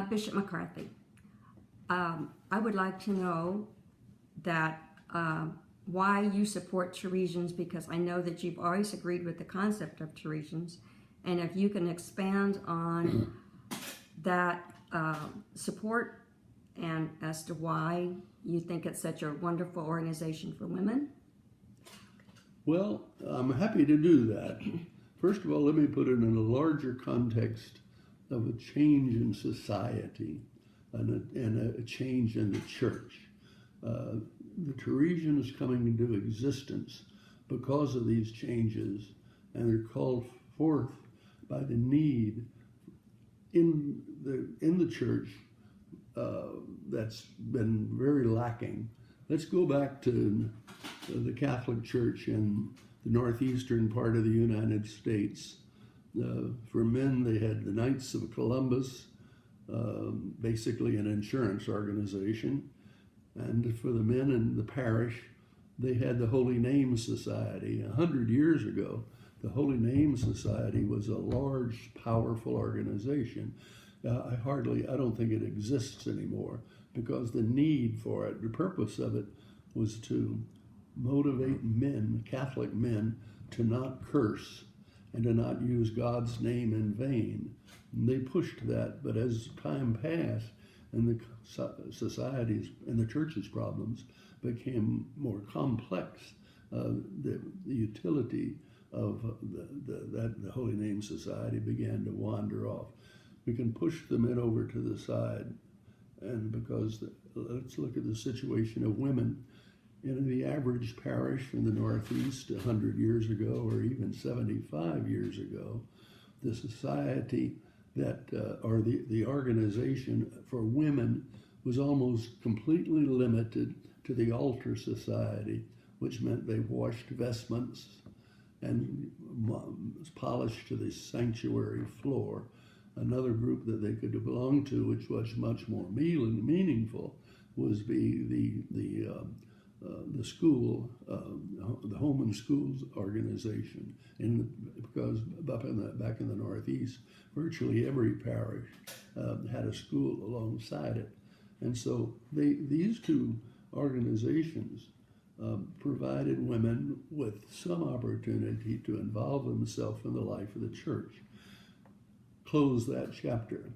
Bishop McCarthy, I would like to know that why you support Theresians, because I know that you've always agreed with the concept of Theresians, and if you can expand on that support and as to why you think it's such a wonderful organization for women. Well, I'm happy to do that. First of all, let me put it in a larger context of a change in society and a change in the church. The Theresians coming into existence because of these changes, and they're called forth by the need in the church that's been very lacking. Let's go back to the Catholic Church in the northeastern part of the United States. For men, they had the Knights of Columbus, basically an insurance organization. And for the men in the parish, they had the Holy Name Society. 100 years ago, the Holy Name Society was a large, powerful organization. I don't think it exists anymore, because the need for it, the purpose of it was to motivate men, Catholic men, to not curse and to not use God's name in vain. And they pushed that, but as time passed and the society's and the church's problems became more complex, the utility of the Holy Name Society began to wander off. We can push the men over to the side, and let's look at the situation of women. In the average parish in the Northeast 100 years ago, or even 75 years ago, the society or the organization for women was almost completely limited to the altar society, which meant they washed vestments and polished to the sanctuary floor. Another group that they could belong to, which was much more meaningful, was the school, the home and schools organization. Because back in the Northeast, virtually every parish had a school alongside it, and so these two organizations provided women with some opportunity to involve themselves in the life of the church. Close that chapter.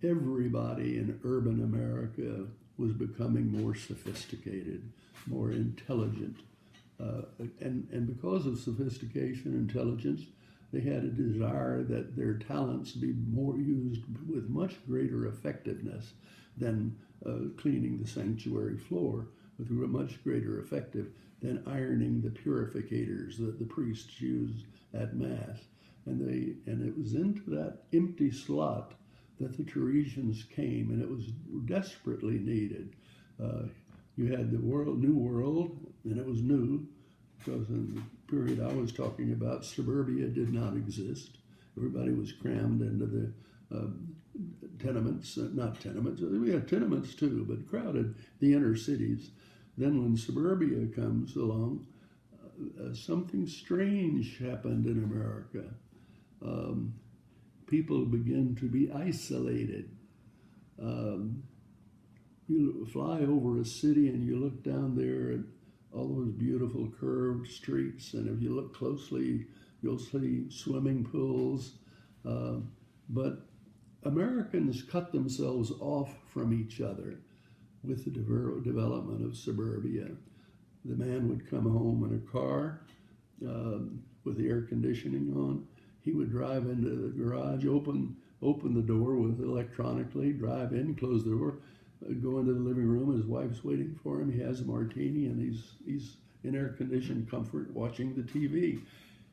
Everybody in urban America was becoming more sophisticated, more intelligent. And because of sophistication, intelligence, they had a desire that their talents be more used with much greater effectiveness than cleaning the sanctuary floor, with much greater effective than ironing the purificators that the priests used at Mass. And it was into that empty slot that the Theresians came, and it was desperately needed. You had the New World, and it was new, because in the period I was talking about, suburbia did not exist. Everybody was crammed into the tenements, not tenements, we had tenements too, but crowded the inner cities. Then when suburbia comes along, something strange happened in America. People begin to be isolated. You fly over a city and you look down there at all those beautiful curved streets, and if you look closely, you'll see swimming pools. But Americans cut themselves off from each other with the development of suburbia. The man would come home in a car with the air conditioning on. He would drive into the garage, open the door with electronically, drive in, close the door, go into the living room. His wife's waiting for him. He has a martini, and he's in air-conditioned comfort watching the TV.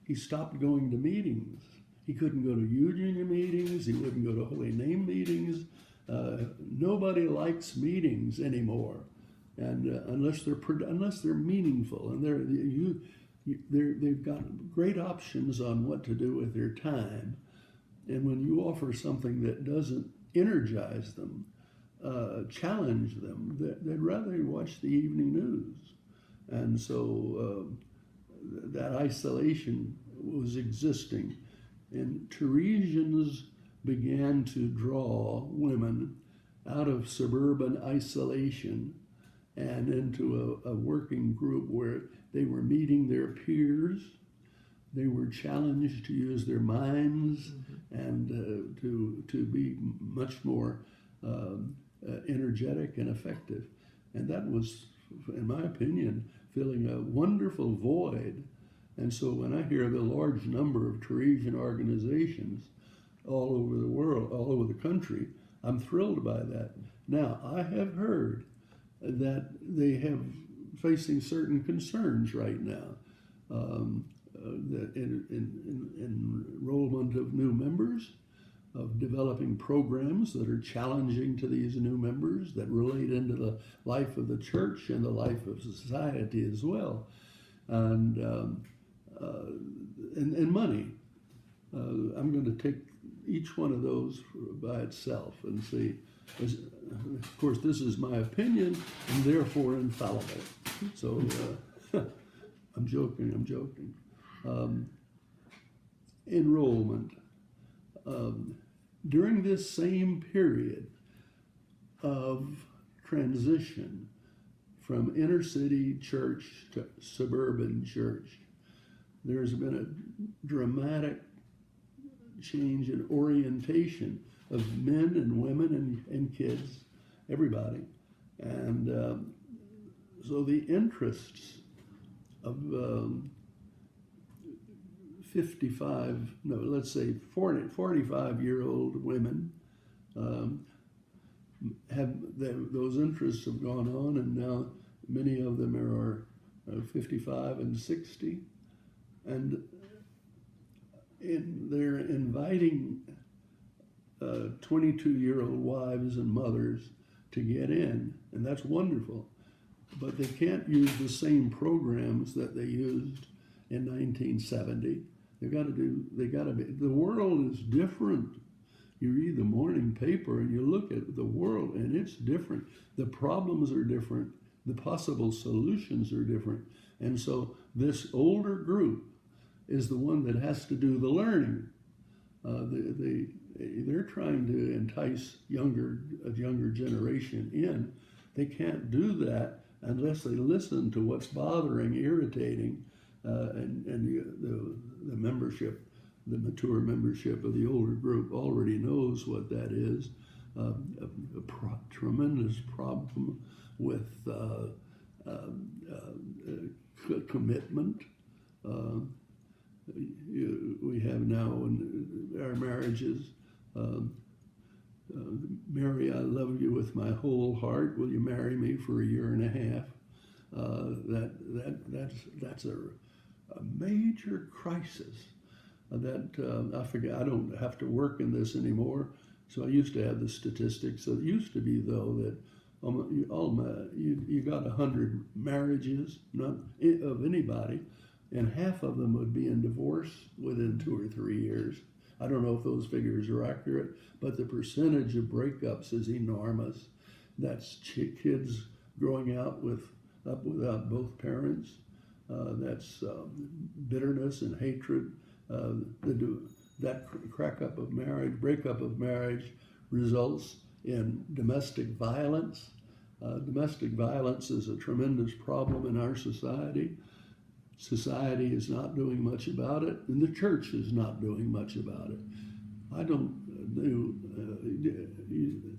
He stopped going to meetings. He couldn't go to union meetings. He wouldn't go to Holy Name meetings. Nobody likes meetings anymore, and unless they're meaningful, and they've got great options on what to do with their time. And when you offer something that doesn't energize them, challenge them, they'd rather watch the evening news. And so that isolation was existing. And Theresians began to draw women out of suburban isolation and into a working group where they were meeting their peers. They were challenged to use their minds and to be much more energetic and effective. And that was, in my opinion, filling a wonderful void. And so when I hear the large number of Theresian organizations all over the world, all over the country, I'm thrilled by that. Now, I have heard that they have facing certain concerns right now. The enrollment of new members, of developing programs that are challenging to these new members that relate into the life of the church and the life of society as well, and money. I'm going to take each one of those by itself and see. Of course, this is my opinion and therefore infallible. So I'm joking. Enrollment. During this same period of transition from inner city church to suburban church, there's been a dramatic change in orientation of men and women and kids, everybody. And so the interests of 45-year-old women those interests have gone on, and now many of them are 55 and 60, and they're inviting 22-year-old wives and mothers to get in, and that's wonderful. But they can't use the same programs that they used in 1970. The world is different. You read the morning paper and you look at the world and it's different. The problems are different. The possible solutions are different. And so this older group is the one that has to do the learning. They're trying to entice a younger generation in. They can't do that unless they listen to what's bothering, irritating, and the membership, the mature membership of the older group already knows what that is. A tremendous problem with commitment. We have now in our marriages, Mary, I love you with my whole heart. Will you marry me for a year and a half? That's a major crisis. I forget. I don't have to work in this anymore. So I used to have the statistics. So it used to be though that you got 100 marriages, not of anybody, and half of them would be in divorce within 2 or 3 years. I don't know if those figures are accurate, but the percentage of breakups is enormous. That's kids growing up without both parents. That's bitterness and hatred. That breakup of marriage results in domestic violence. Domestic violence is a tremendous problem in our society. Society is not doing much about it, and the church is not doing much about it.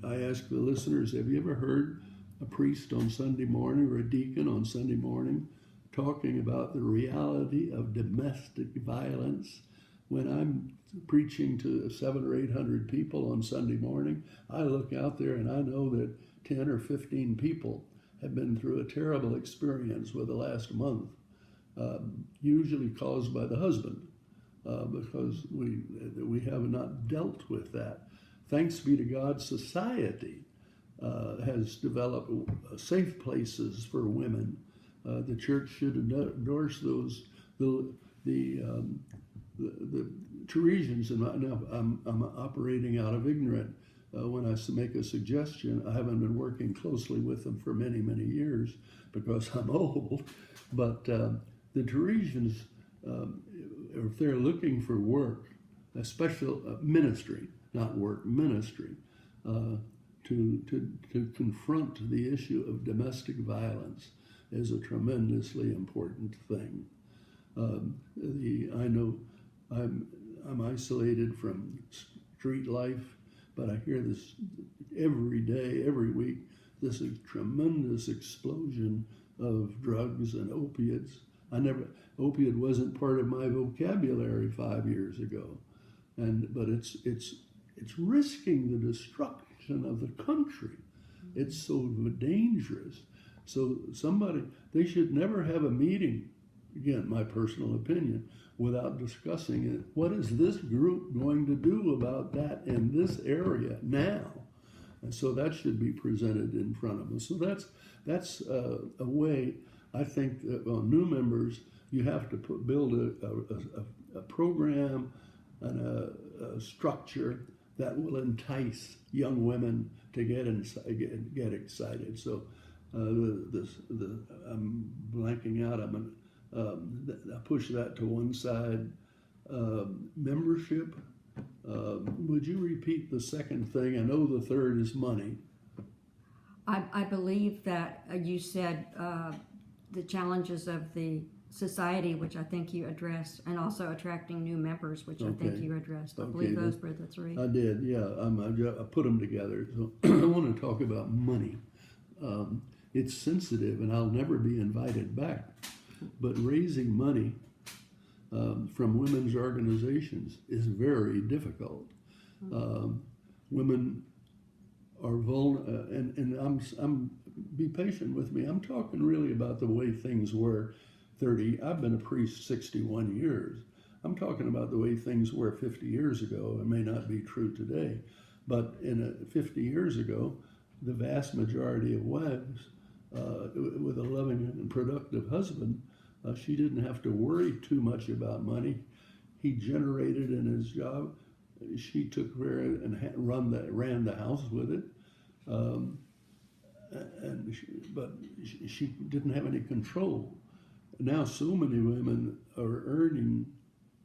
I ask the listeners, have you ever heard a priest on Sunday morning or a deacon on Sunday morning talking about the reality of domestic violence? When I'm preaching to 700 or 800 people on Sunday morning, I look out there and I know that 10 or 15 people have been through a terrible experience with the last month. Usually caused by the husband, because we have not dealt with that. Thanks be to God, society has developed safe places for women. The church should endorse those. The Theresians, and I'm operating out of ignorance when I make a suggestion. I haven't been working closely with them for many, many years because I'm old, but the Theresians, if they're looking for work, a special ministry. not work, ministry, to confront the issue of domestic violence is a tremendously important thing. I know I'm isolated from street life, but I hear this every day, every week, this tremendous explosion of drugs and opiates. Opiate wasn't part of my vocabulary 5 years ago, but it's risking the destruction of the country. It's so dangerous. So they should never have a meeting, again, my personal opinion, without discussing it. What is this group going to do about that in this area now? And so that should be presented in front of us. So that's a way, I think, new members, you have to build a program and a structure that will entice young women to get excited. So I'm blanking out. I push that to one side. Membership. Would you repeat the second thing? I know the third is money. I believe that you said the challenges of the society, which I think you addressed, and also attracting new members, which I think you addressed. I believe those were the three. I did, yeah. I put them together. So I want to talk about money. It's sensitive, and I'll never be invited back. But raising money from women's organizations is very difficult. Women are vulnerable, and I'm be patient with me. I'm talking really about the way things were 30. I've been a priest 61 years. I'm talking about the way things were 50 years ago. It may not be true today, but 50 years ago, the vast majority of wives with a loving and productive husband, she didn't have to worry too much about money. He generated in his job. She took care and ran the house with it. But she didn't have any control. Now so many women are earning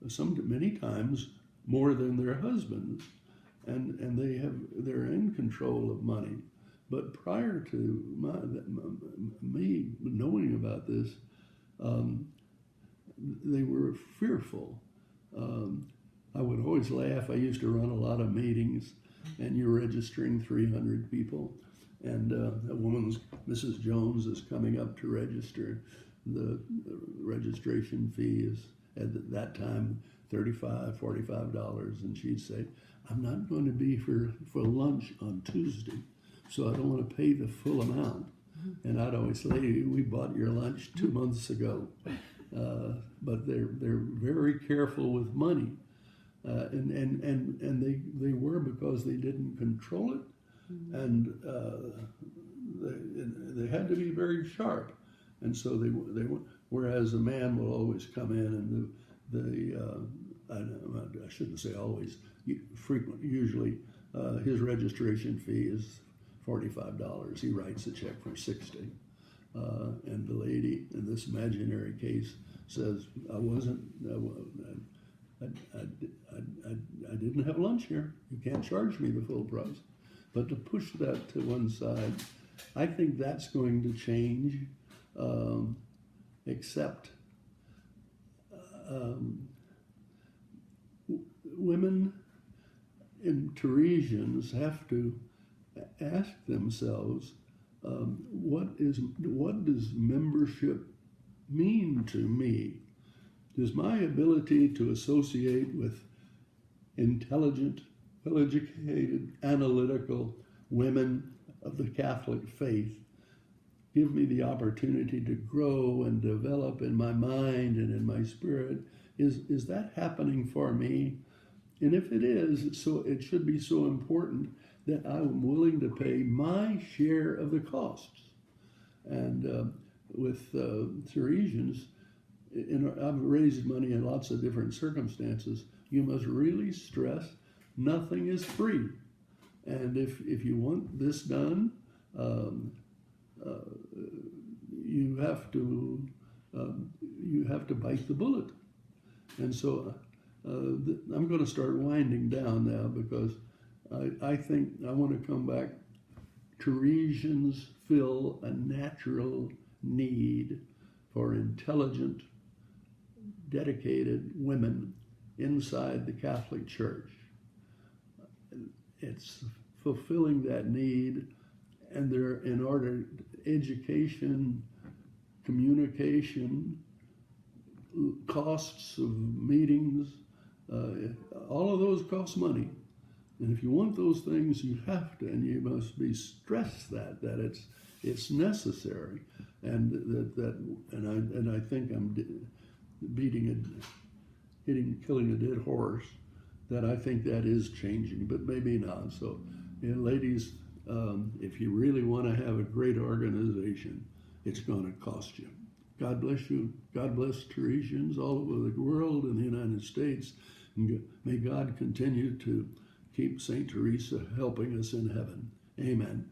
many times more than their husbands, and they're in control of money. But prior to me knowing about this, they were fearful. I would always laugh. I used to run a lot of meetings, and you're registering 300 people, and a woman, Mrs. Jones, is coming up to register. The registration fee is at that time $35, $45, and she'd say, "I'm not going to be for lunch on Tuesday, so I don't want to pay the full amount." And I'd always say, "We bought your lunch 2 months ago." But they're very careful with money, and they were, because they didn't control it, and they had to be very sharp, and so they whereas a man will always come in, and I shouldn't say always, usually his registration fee is $45. He writes a check for $60. And the lady in this imaginary case says, I didn't have lunch here. You can't charge me the full price. But to push that to one side, I think that's going to change, except women in Theresians have to ask themselves, what does membership mean to me? Does my ability to associate with intelligent, well-educated, analytical women of the Catholic faith give me the opportunity to grow and develop in my mind and in my spirit? Is that happening for me? And if it is, so it should be so important that I'm willing to pay my share of the costs. And with Theresians, I've raised money in lots of different circumstances. You must really stress nothing is free. And if you want this done, you have to bite the bullet. And so I'm going to start winding down now, because I think I want to come back. Theresians fill a natural need for intelligent, dedicated women inside the Catholic Church. It's fulfilling that need, and they're in order education, communication, costs of meetings, all of those cost money. And if you want those things, you have to, and you must be stressed that it's necessary, and and I think I'm killing a dead horse. That I think that is changing, but maybe not. So, ladies, if you really want to have a great organization, it's going to cost you. God bless you. God bless Theresians all over the world and the United States. And may God continue to keep St. Teresa helping us in heaven. Amen.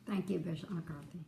Thank you, Bishop McCarthy.